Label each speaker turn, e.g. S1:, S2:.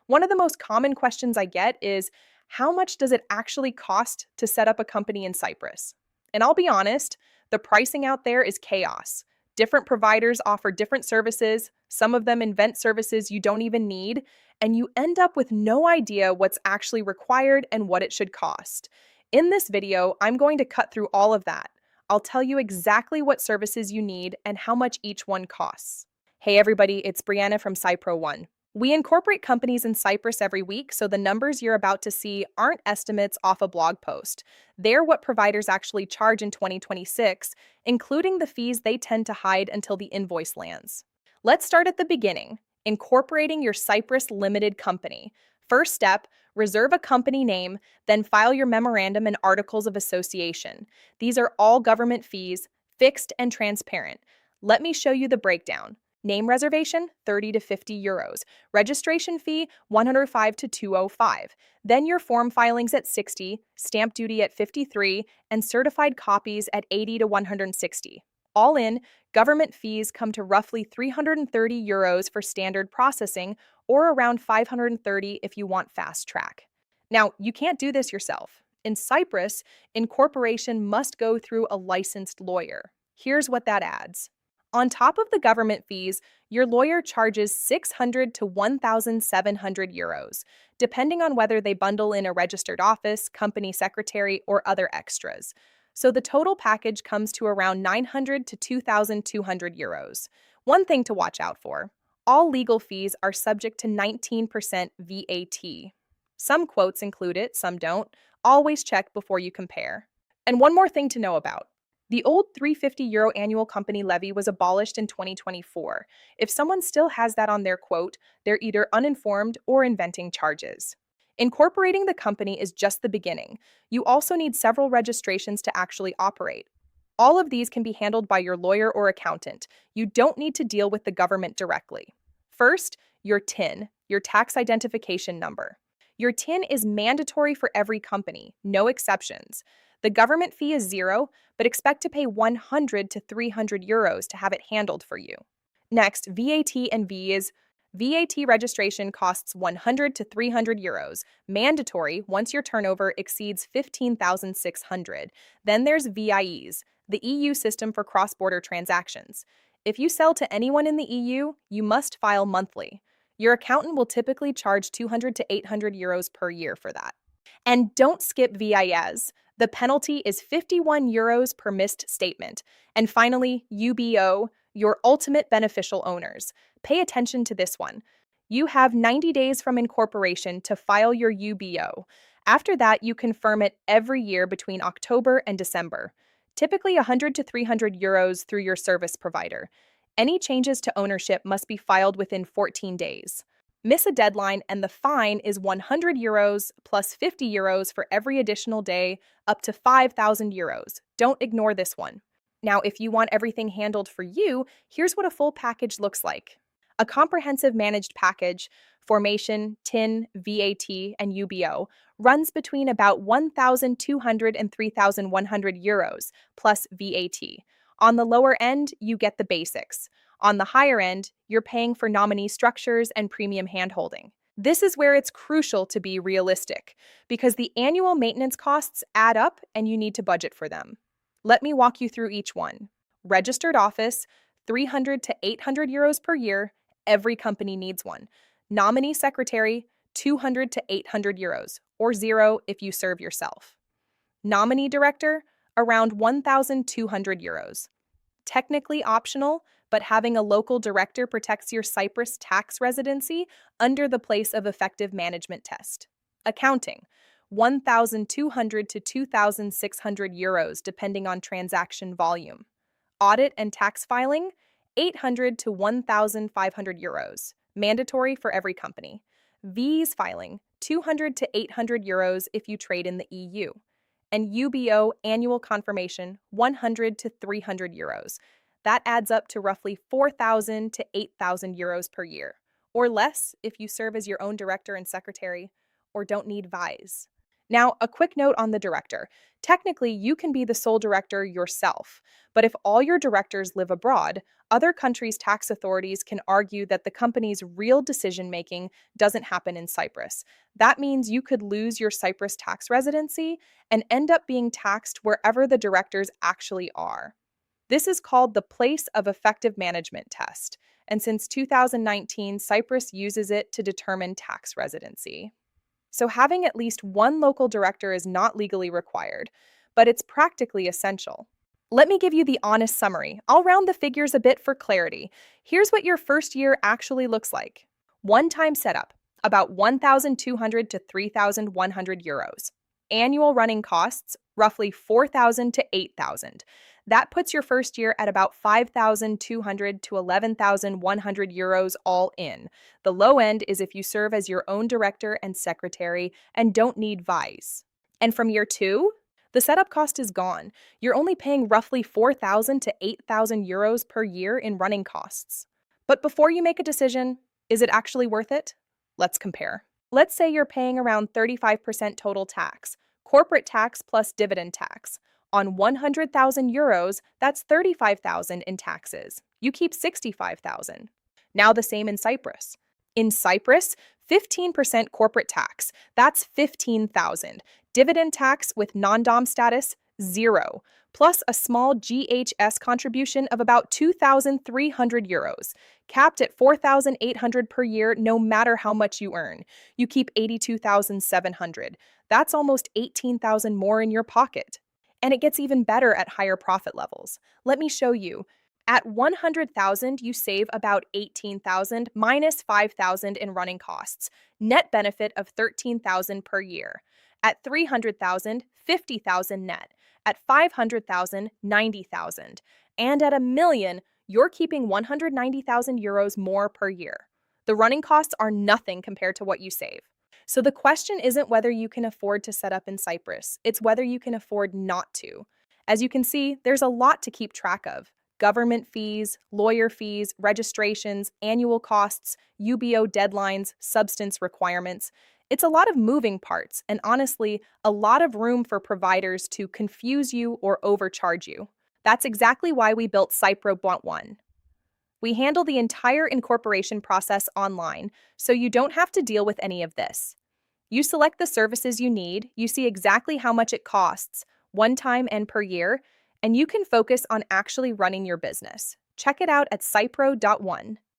S1: One of the most common questions I get is, how much does it actually cost to set up a company in Cyprus? And I'll be honest, the pricing out there is chaos. Different providers offer different services, some of them invent services you don't even need, and you end up with no idea what's actually required and what it should cost. In this video, I'm going to cut through all of that. I'll tell you exactly what services you need and how much each one costs. Hey everybody, it's Brianna from CyPRO One. We incorporate companies in Cyprus every week, so the numbers you're about to see aren't estimates off a blog post. They're what providers actually charge in 2026, including the fees they tend to hide until the invoice lands. Let's start at the beginning, incorporating your Cyprus limited company. First step, reserve a company name, then file your memorandum and articles of association. These are all government fees, fixed and transparent. Let me show you the breakdown. Name reservation, 30 to 50 euros. Registration fee, 105 to 205. Then your form filings at 60, stamp duty at 53, and certified copies at 80 to 160. All in, government fees come to roughly 330 euros for standard processing, or around 530 if you want fast track. Now, you can't do this yourself. In Cyprus, incorporation must go through a licensed lawyer. Here's what that adds. On top of the government fees, your lawyer charges 600 to 1,700 euros, depending on whether they bundle in a registered office, company secretary, or other extras. So the total package comes to around 900 to 2,200 euros. One thing to watch out for: all legal fees are subject to 19% VAT. Some quotes include it, some don't. Always check before you compare. And one more thing to know about. The old €350 annual company levy was abolished in 2024. If someone still has that on their quote, they're either uninformed or inventing charges. Incorporating the company is just the beginning. You also need several registrations to actually operate. All of these can be handled by your lawyer or accountant. You don't need to deal with the government directly. First, your TIN, your tax identification number. Your TIN is mandatory for every company, no exceptions. The government fee is zero, but expect to pay 100 to 300 euros to have it handled for you. Next, VAT and VIES. VAT registration costs 100 to 300 euros, mandatory once your turnover exceeds 15,600. Then there's VIES, the EU system for cross-border transactions. If you sell to anyone in the EU, you must file monthly. Your accountant will typically charge 200 to 800 euros per year for that. And don't skip VIES. The penalty is 51 euros per missed statement. And finally, UBO, your ultimate beneficial owners. Pay attention to this one. You have 90 days from incorporation to file your UBO. After that, you confirm it every year between October and December. Typically 100 to 300 euros through your service provider. Any changes to ownership must be filed within 14 days. Miss a deadline and the fine is 100 euros plus 50 euros for every additional day, up to 5,000 euros. Don't ignore this one. Now, if you want everything handled for you, here's what a full package looks like. A comprehensive managed package, formation, TIN, VAT, and UBO, runs between about 1,200 and 3,100 euros plus VAT. On the lower end, you get the basics. On the higher end, you're paying for nominee structures and premium handholding. This is where it's crucial to be realistic, because the annual maintenance costs add up and you need to budget for them. Let me walk you through each one. Registered office, 300 to 800 euros per year. Every company needs one. Nominee secretary, 200 to 800 euros, or zero if you serve yourself. Nominee director, around 1,200 euros. Technically optional, but having a local director protects your Cyprus tax residency under the place of effective management test. Accounting, 1,200 to 2,600 euros depending on transaction volume. Audit and tax filing, 800 to 1,500 euros, mandatory for every company. VIES filing, 200 to 800 euros if you trade in the EU. And UBO annual confirmation, 100 to 300 euros. That adds up to roughly 4,000 to 8,000 euros per year, or less if you serve as your own director and secretary, or don't need VIES. Now, a quick note on the director. Technically, you can be the sole director yourself, but if all your directors live abroad, other countries' tax authorities can argue that the company's real decision making doesn't happen in Cyprus. That means you could lose your Cyprus tax residency and end up being taxed wherever the directors actually are. This is called the Place of Effective Management test, and since 2019, Cyprus uses it to determine tax residency. So, having at least one local director is not legally required, but it's practically essential. Let me give you the honest summary. I'll round the figures a bit for clarity. Here's what your first year actually looks like: one time setup, about 1,200 to 3,100 euros. Annual running costs, roughly 4,000 to 8,000. That puts your first year at about 5,200 to 11,100 euros all in. The low end is if you serve as your own director and secretary and don't need VIES. And from year two, the setup cost is gone. You're only paying roughly 4,000 to 8,000 euros per year in running costs. But before you make a decision, is it actually worth it? Let's compare. Let's say you're paying around 35% total tax, corporate tax plus dividend tax. On 100,000 euros, that's 35,000 in taxes. You keep 65,000. Now the same in Cyprus. In Cyprus, 15% corporate tax, that's 15,000. Dividend tax with non-dom status, 0, plus a small GHS contribution of about 2,300 euros, capped at 4,800 per year no matter how much you earn. You keep 82,700. That's almost 18,000 more in your pocket. And it gets even better at higher profit levels. Let me show you. At 100,000, you save about 18,000 minus 5,000 in running costs, net benefit of 13,000 per year. At 300,000, 50,000 net. At 500,000, 90,000. And at a million, you're keeping 190,000 euros more per year. The running costs are nothing compared to what you save. So the question isn't whether you can afford to set up in Cyprus, it's whether you can afford not to. As you can see, there's a lot to keep track of: government fees, lawyer fees, registrations, annual costs, UBO deadlines, substance requirements. It's a lot of moving parts, and honestly, a lot of room for providers to confuse you or overcharge you. That's exactly why we built CyPRO One. We handle the entire incorporation process online, so you don't have to deal with any of this. You select the services you need, you see exactly how much it costs, one time and per year, and you can focus on actually running your business. Check it out at CyPRO One.